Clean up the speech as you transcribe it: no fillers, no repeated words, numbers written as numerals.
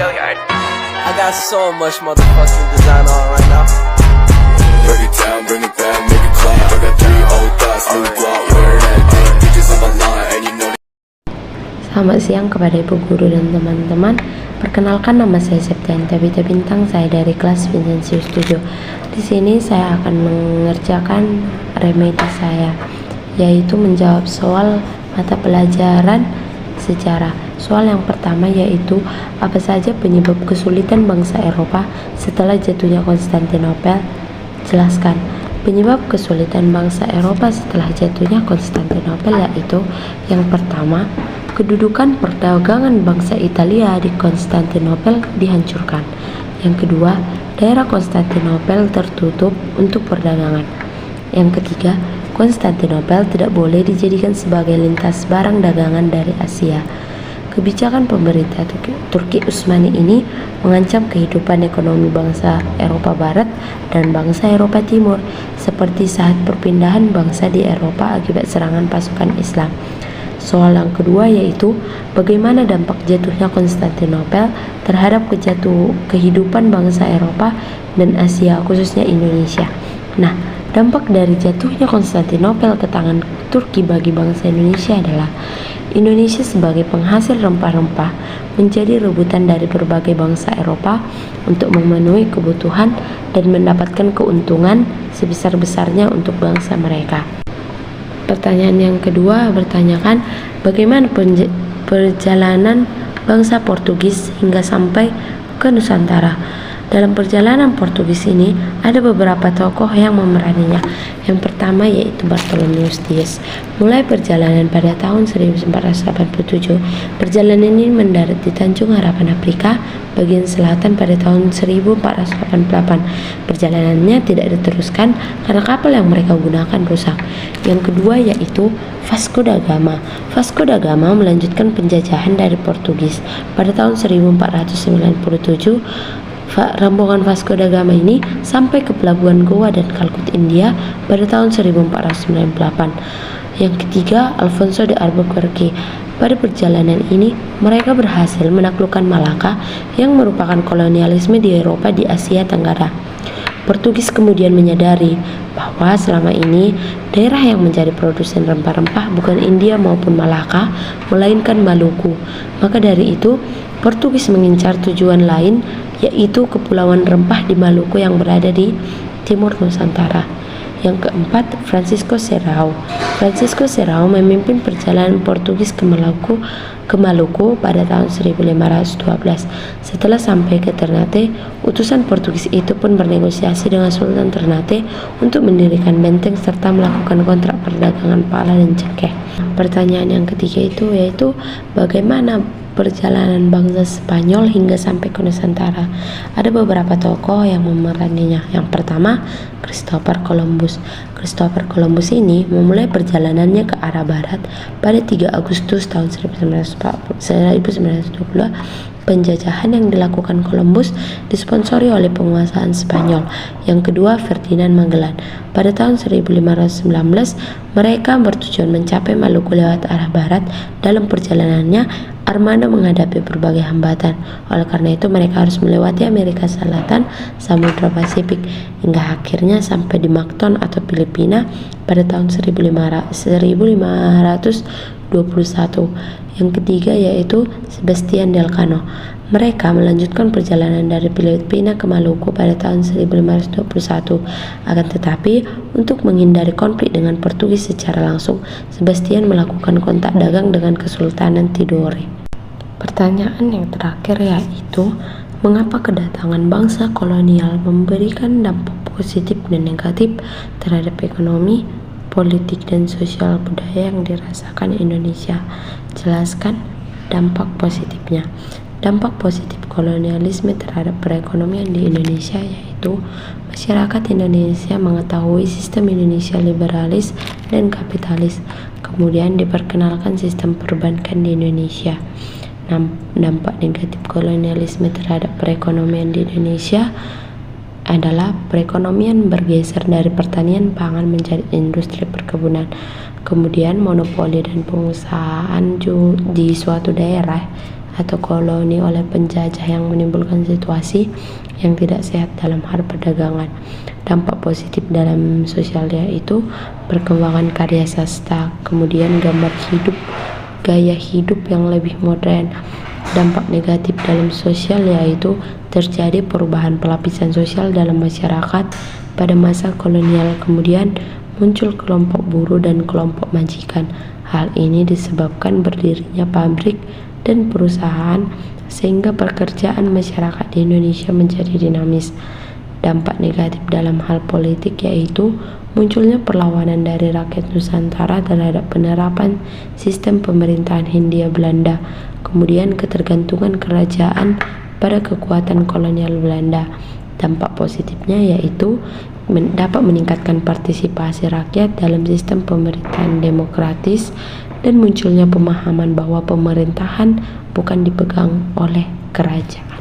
I got so much motherfucking design on right now. Break it down, bring it back, make it clap. I got 3 old thoughts, new block, where that day. Bitches on my line, and you know. Selamat siang kepada ibu guru dan teman-teman. Perkenalkan, nama saya Septianta Bita Bintang, saya dari kelas Vincentius 7. Di sini saya akan mengerjakan remedi saya, yaitu menjawab soal mata pelajaran sejarah. Soal yang pertama yaitu, apa saja penyebab kesulitan bangsa Eropa setelah jatuhnya Konstantinopel? Jelaskan. Penyebab kesulitan bangsa Eropa setelah jatuhnya Konstantinopel yaitu, yang pertama, kedudukan perdagangan bangsa Italia di Konstantinopel dihancurkan. Yang kedua, daerah Konstantinopel tertutup untuk perdagangan. Yang ketiga, Konstantinopel tidak boleh dijadikan sebagai lintas barang dagangan dari Asia. Kebijakan pemerintah Turki Utsmani ini mengancam kehidupan ekonomi bangsa Eropa Barat dan bangsa Eropa Timur, seperti saat perpindahan bangsa di Eropa akibat serangan pasukan Islam. Soal yang kedua yaitu, bagaimana dampak jatuhnya Konstantinopel terhadap kehidupan bangsa Eropa dan Asia, khususnya Indonesia. Nah, dampak dari jatuhnya Konstantinopel ke tangan Turki bagi bangsa Indonesia adalah, Indonesia sebagai penghasil rempah-rempah menjadi rebutan dari berbagai bangsa Eropa untuk memenuhi kebutuhan dan mendapatkan keuntungan sebesar-besarnya untuk bangsa mereka. Pertanyaan yang kedua bertanyakan, bagaimana perjalanan bangsa Portugis hingga sampai ke Nusantara. Dalam perjalanan Portugis ini ada beberapa tokoh yang memeraninya. Yang pertama yaitu Bartolomeus Dias. Mulai perjalanan pada tahun 1487, perjalanan ini mendarat di Tanjung Harapan Afrika bagian selatan pada tahun 1488. Perjalanannya tidak diteruskan karena kapal yang mereka gunakan rusak. Yang kedua yaitu Vasco da Gama. Vasco da Gama melanjutkan penjajahan dari Portugis. Pada tahun 1497, rombongan Vasco da Gama ini sampai ke pelabuhan Goa dan Kalkut, India pada tahun 1498. Yang ketiga, Alfonso de Albuquerque. Pada perjalanan ini, mereka berhasil menaklukkan Malaka yang merupakan kolonialisme di Eropa di Asia Tenggara. Portugis kemudian menyadari bahwa selama ini daerah yang menjadi produsen rempah-rempah bukan India maupun Malaka, melainkan Maluku. Maka dari itu, Portugis mengincar tujuan lain, yaitu kepulauan rempah di Maluku yang berada di timur Nusantara. Yang keempat, Francisco Serrao. Francisco Serrao memimpin perjalanan Portugis ke Maluku pada tahun 1512. Setelah sampai ke Ternate, utusan Portugis itu pun bernegosiasi dengan Sultan Ternate untuk mendirikan benteng serta melakukan kontrak perdagangan pala dan cengkeh. Pertanyaan yang ketiga itu yaitu, bagaimana perjalanan bangsa Spanyol hingga sampai ke Nusantara. Ada beberapa tokoh yang memeraninya. Yang pertama, Christopher Columbus. Christopher Columbus ini memulai perjalanannya ke arah barat pada 3 Agustus tahun 1920. Penjajahan yang dilakukan Columbus disponsori oleh penguasaan Spanyol. Yang kedua, Ferdinand Magellan. Pada tahun 1519, mereka bertujuan mencapai Maluku lewat arah barat. Dalam perjalanannya, armada menghadapi berbagai hambatan. Oleh karena itu, mereka harus melewati Amerika Selatan, Samudra Pasifik, hingga akhirnya sampai di Macton atau Filipina pada tahun 1521. Yang ketiga yaitu Sebastian Elcano. Mereka melanjutkan perjalanan dari Filipina ke Maluku pada tahun 1521. Akan tetapi, untuk menghindari konflik dengan Portugis secara langsung, Sebastian melakukan kontak dagang dengan Kesultanan Tidore. Pertanyaan yang terakhir yaitu, mengapa kedatangan bangsa kolonial memberikan dampak positif dan negatif terhadap ekonomi, politik, dan sosial budaya yang dirasakan Indonesia? Jelaskan dampak positifnya. Dampak positif kolonialisme terhadap perekonomian di Indonesia yaitu, masyarakat Indonesia mengetahui sistem Indonesia liberalis dan kapitalis. Kemudian diperkenalkan sistem perbankan di Indonesia. Dampak negatif kolonialisme terhadap perekonomian di Indonesia adalah perekonomian bergeser dari pertanian pangan menjadi industri perkebunan. Kemudian monopoli dan pengusahaan di suatu daerah atau koloni oleh penjajah yang menimbulkan situasi yang tidak sehat dalam hal perdagangan. Dampak positif dalam sosial yaitu perkembangan karya sastra, kemudian gambar hidup, gaya hidup yang lebih modern. Dampak negatif dalam sosial yaitu terjadi perubahan pelapisan sosial dalam masyarakat pada masa kolonial, kemudian muncul kelompok buruh dan kelompok majikan. Hal ini disebabkan berdirinya pabrik dan perusahaan sehingga pekerjaan masyarakat di Indonesia menjadi dinamis. Dampak negatif dalam hal politik yaitu munculnya perlawanan dari rakyat Nusantara terhadap penerapan sistem pemerintahan Hindia Belanda, kemudian ketergantungan kerajaan pada kekuatan kolonial Belanda. Dampak positifnya yaitu dapat meningkatkan partisipasi rakyat dalam sistem pemerintahan demokratis dan munculnya pemahaman bahwa pemerintahan bukan dipegang oleh kerajaan.